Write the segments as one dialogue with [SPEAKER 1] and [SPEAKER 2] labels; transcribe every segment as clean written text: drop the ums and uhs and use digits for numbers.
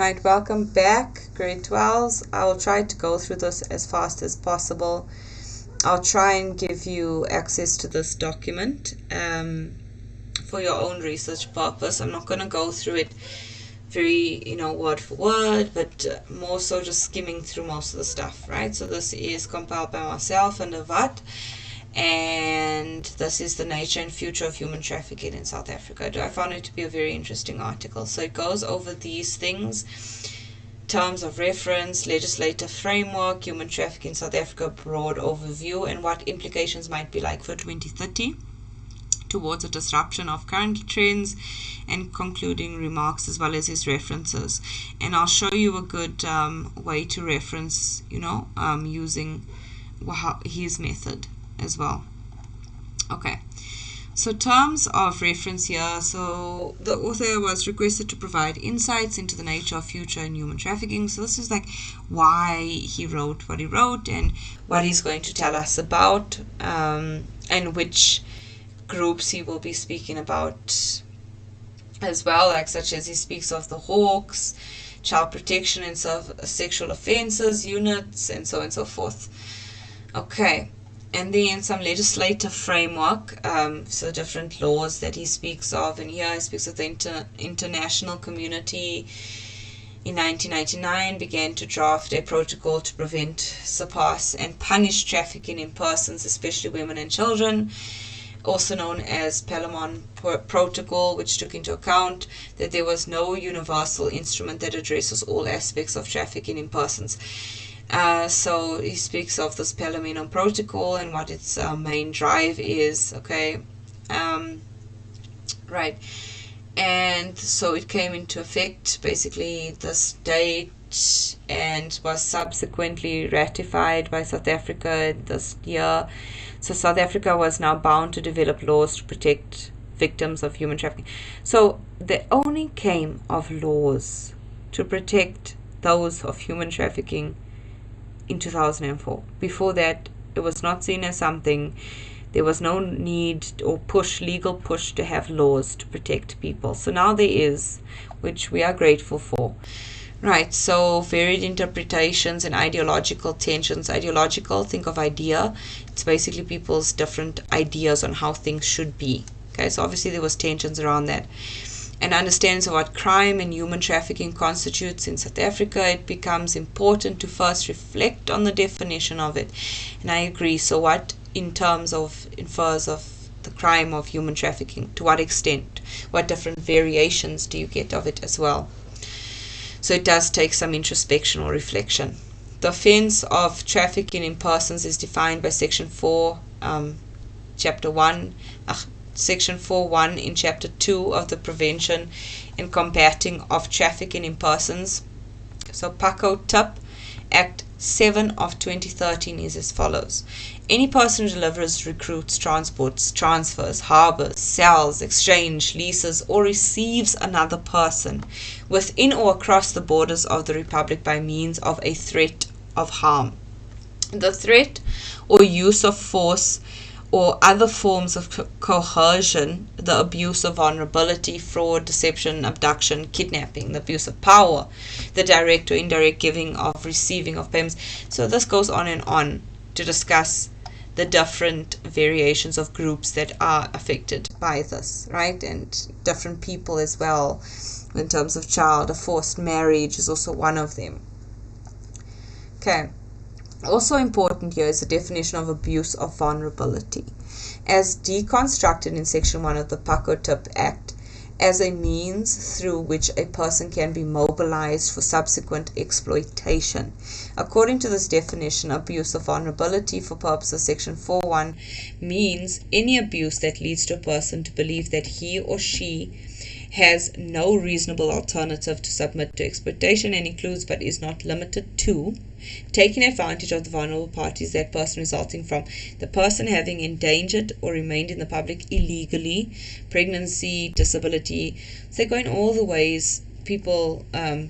[SPEAKER 1] Right, welcome back, grade 12s. I will try to go through this as fast as possible. I'll try and give you access to this document for your own research purpose. I'm not going to go through it very, word for word, but more so just skimming through most of the stuff, right? So this is compiled by myself and Avat, and this is the nature and future of human trafficking in South Africa. I found it to be a very interesting article. So it goes over these things: terms of reference, legislative framework, human trafficking in South Africa, broad overview, and what implications might be like for 2030 towards a disruption of current trends, and concluding remarks as well as his references. And I'll show you a good way to reference, using his method as well. Okay, so terms of reference here. So the author was requested to provide insights into the nature of future and human trafficking. So this is like why he wrote what he wrote and what he's going to tell us about, and which groups he will be speaking about as well, like such as he speaks of the Hawks, child protection and sexual offences units, and so on and so forth. Okay, and then some legislative framework, so different laws that he speaks of, and here he speaks of the international community in 1999 began to draft a protocol to prevent, surpass, and punish trafficking in persons, especially women and children, also known as Palermo Protocol, which took into account that there was no universal instrument that addresses all aspects of trafficking in persons. So he speaks of this Palermo Protocol and what its main drive is. Okay, right, and so it came into effect basically this date and was subsequently ratified by South Africa this year. So South Africa was now bound to develop laws to protect victims of human trafficking. So they only came of laws to protect those of human trafficking in 2004. Before that, it was not seen as something. There was no need or legal push to have laws to protect people. So now there is, which we are grateful for. Right, so varied interpretations and ideological tensions. Ideological, think of idea. It's basically people's different ideas on how things should be. Okay, so obviously there was tensions around that. And understanding of what crime and human trafficking constitutes in South Africa, it becomes important to first reflect on the definition of it. And I agree. So what in terms of infers of the crime of human trafficking? To what extent? What different variations do you get of it as well? So it does take some introspection or reflection. The offence of trafficking in persons is defined by Section 4, Chapter 1, Section 4.1 in Chapter 2 of the Prevention and Combating of Trafficking in Persons. So PACO TIP Act 7 of 2013 is as follows. Any person who delivers, recruits, transports, transfers, harbors, sells, exchanges, leases, or receives another person within or across the borders of the Republic by means of a threat of harm. The threat or use of force or other forms of coercion, the abuse of vulnerability, fraud, deception, abduction, kidnapping, the abuse of power, the direct or indirect giving of receiving of payments. So this goes on and on to discuss the different variations of groups that are affected by this, right? And different people as well. In terms of child, a forced marriage is also one of them. Okay. Also important here is the definition of abuse of vulnerability, as deconstructed in Section 1 of the PACO TIP Act, as a means through which a person can be mobilized for subsequent exploitation. According to this definition, abuse of vulnerability for purposes of Section 4.1 means any abuse that leads to a person to believe that he or she has no reasonable alternative to submit to exploitation, and includes but is not limited to taking advantage of the vulnerable parties, that person resulting from the person having endangered or remained in the public illegally, pregnancy, disability. So going all the ways, people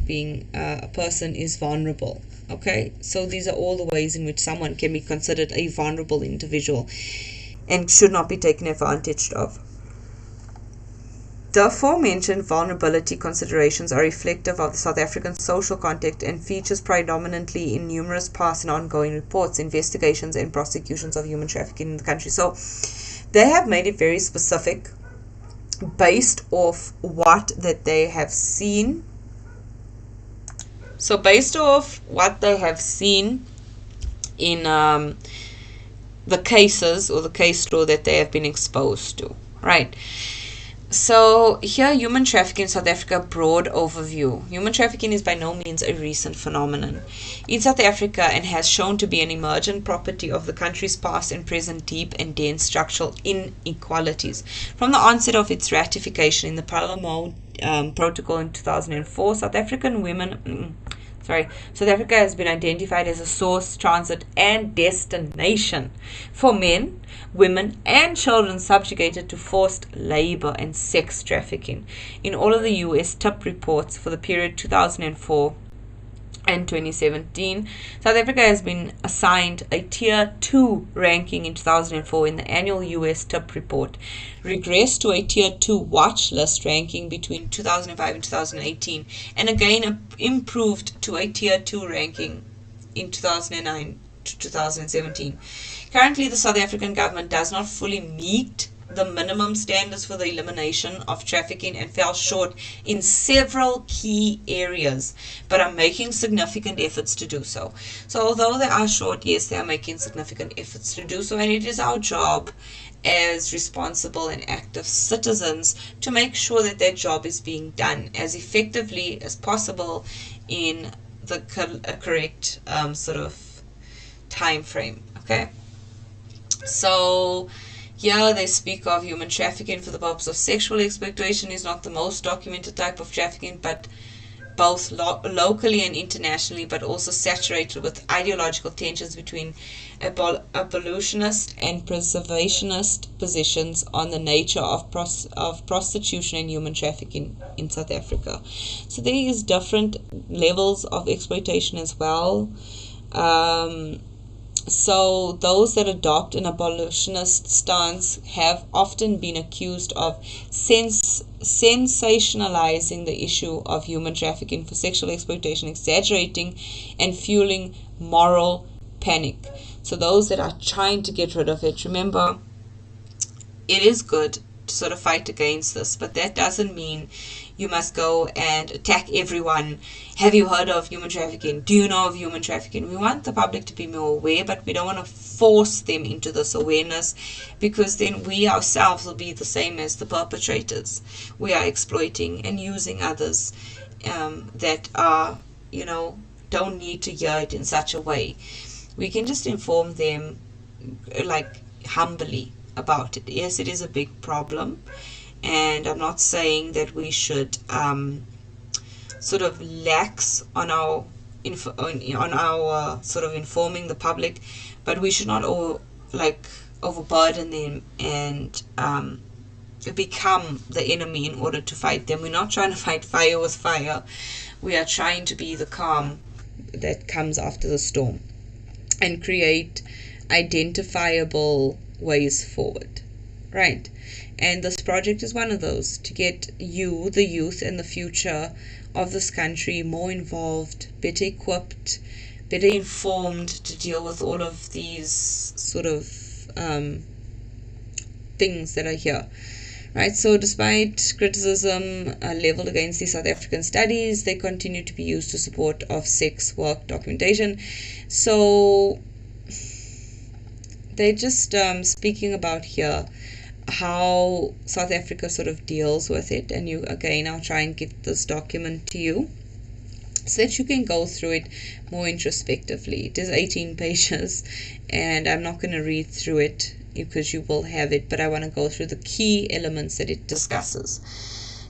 [SPEAKER 1] being a person is vulnerable. Okay, so these are all the ways in which someone can be considered a vulnerable individual and should not be taken advantage of. The aforementioned vulnerability considerations are reflective of the South African social context and features predominantly in numerous past and ongoing reports, investigations, and prosecutions of human trafficking in the country. So they have made it very specific based off what that they have seen. So based off what they have seen in the cases or the case law that they have been exposed to, right? So here, human trafficking in South Africa, broad overview. Human trafficking is by no means a recent phenomenon in South Africa and has shown to be an emergent property of the country's past and present deep and dense structural inequalities. From the onset of its ratification in the Palermo Protocol in 2004, South Africa has been identified as a source, transit, and destination for men, women, and children subjugated to forced labor and sex trafficking. In all of the U.S. TIP reports for the period 2004 and 2017, South Africa has been assigned a Tier 2 ranking in 2004 in the annual U.S. TIP report, regressed to a Tier 2 watch list ranking between 2005 and 2018, and again improved to a Tier 2 ranking in 2009 to 2017. Currently, the South African government does not fully meet the minimum standards for the elimination of trafficking and fell short in several key areas, but are making significant efforts to do so. So although they are short, yes, they are making significant efforts to do so, and it is our job as responsible and active citizens to make sure that their job is being done as effectively as possible in the correct sort of time frame. Okay, so here they speak of human trafficking for the purpose of sexual exploitation is not the most documented type of trafficking, but both locally and internationally, but also saturated with ideological tensions between abolitionist and preservationist positions on the nature of prostitution and human trafficking in South Africa. So there is different levels of exploitation as well. So those that adopt an abolitionist stance have often been accused of sensationalizing the issue of human trafficking for sexual exploitation, exaggerating and fueling moral panic. So those that are trying to get rid of it, remember, it is good to sort of fight against this, but that doesn't mean you must go and attack everyone. Have you heard of human trafficking? Do you know of human trafficking? We want the public to be more aware, but we don't want to force them into this awareness, because then we ourselves will be the same as the perpetrators. We are exploiting and using others that are, don't need to hear it in such a way. We can just inform them humbly about it. Yes, it is a big problem, and I'm not saying that we should sort of lax on our sort of informing the public, but we should not overburden them and become the enemy in order to fight them. We're not trying to fight fire with fire. We are trying to be the calm that comes after the storm and create identifiable ways forward, right? And this project is one of those, to get you, the youth, and the future of this country more involved, better equipped, better informed to deal with all of these sort of things that are here, right? So despite criticism leveled against these South African studies, they continue to be used to support of sex work documentation. So they're just speaking about here how South Africa sort of deals with it, and I'll try and get this document to you so that you can go through it more introspectively. It is 18 pages, and I'm not going to read through it because you will have it, but I want to go through the key elements that it discusses.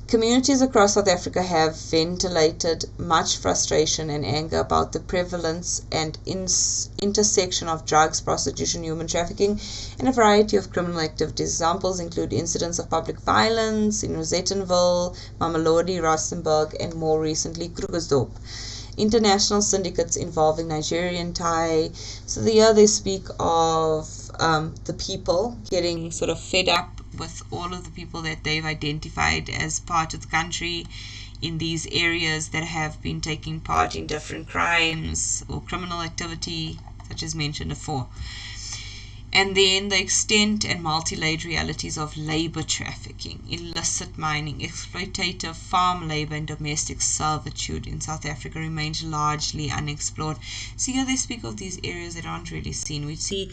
[SPEAKER 1] Communities across South Africa have ventilated much frustration and anger about the prevalence and intersection of drugs, prostitution, human trafficking, and a variety of criminal activities. Examples include incidents of public violence in Rosettenville, Mamelodi, Rustenburg, and more recently Krugersdorp. International syndicates involving Nigerian, Thai. So here they speak of the people getting sort of fed up with all of the people that they've identified as part of the country in these areas that have been taking part in different crimes or criminal activity, such as mentioned before. And then the extent and multi-layered realities of labor trafficking, illicit mining, exploitative farm labor, and domestic servitude in South Africa remains largely unexplored. So here they speak of these areas that aren't really seen. We see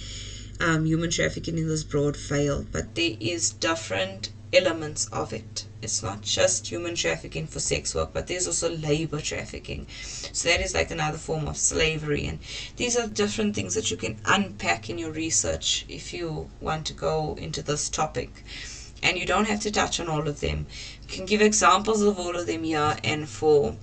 [SPEAKER 1] human trafficking in this broad veil, but there is different elements of it. It's not just human trafficking for sex work, but there's also labor trafficking. So that is like another form of slavery, and these are different things that you can unpack in your research if you want to go into this topic. And you don't have to touch on all of them. You can give examples of all of them here, and for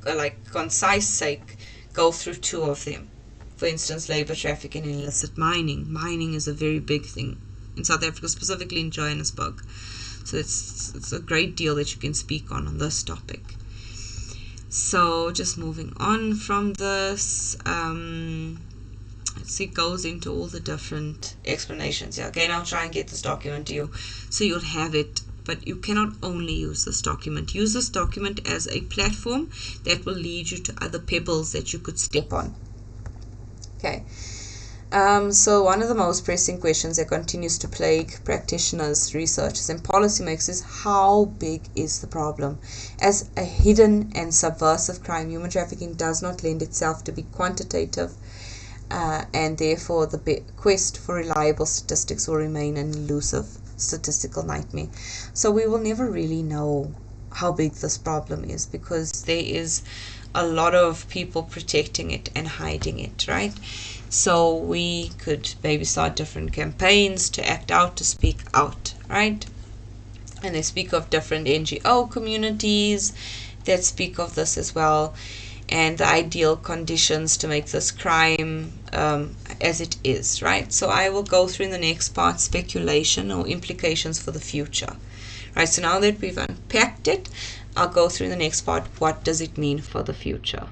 [SPEAKER 1] like concise sake, go through two of them. For instance, labor trafficking and illicit mining. Mining is a very big thing in South Africa, specifically in Johannesburg. So it's a great deal that you can speak on this topic. So just moving on from this, it goes into all the different explanations. Yeah, again, I'll try and get this document to you so you'll have it. But you cannot only use this document. Use this document as a platform that will lead you to other pebbles that you could step on. Okay, so one of the most pressing questions that continues to plague practitioners, researchers, and policymakers is how big is the problem? As a hidden and subversive crime, human trafficking does not lend itself to be quantitative, and therefore the quest for reliable statistics will remain an elusive statistical nightmare. So we will never really know how big this problem is, because there is a lot of people protecting it and hiding it, right? So we could maybe start different campaigns to act out, to speak out, right? And they speak of different NGO communities that speak of this as well, and the ideal conditions to make this crime as it is, right? So I will go through in the next part speculation or implications for the future, right? So now that we've unpacked it, I'll go through in the next part, what does it mean for the future?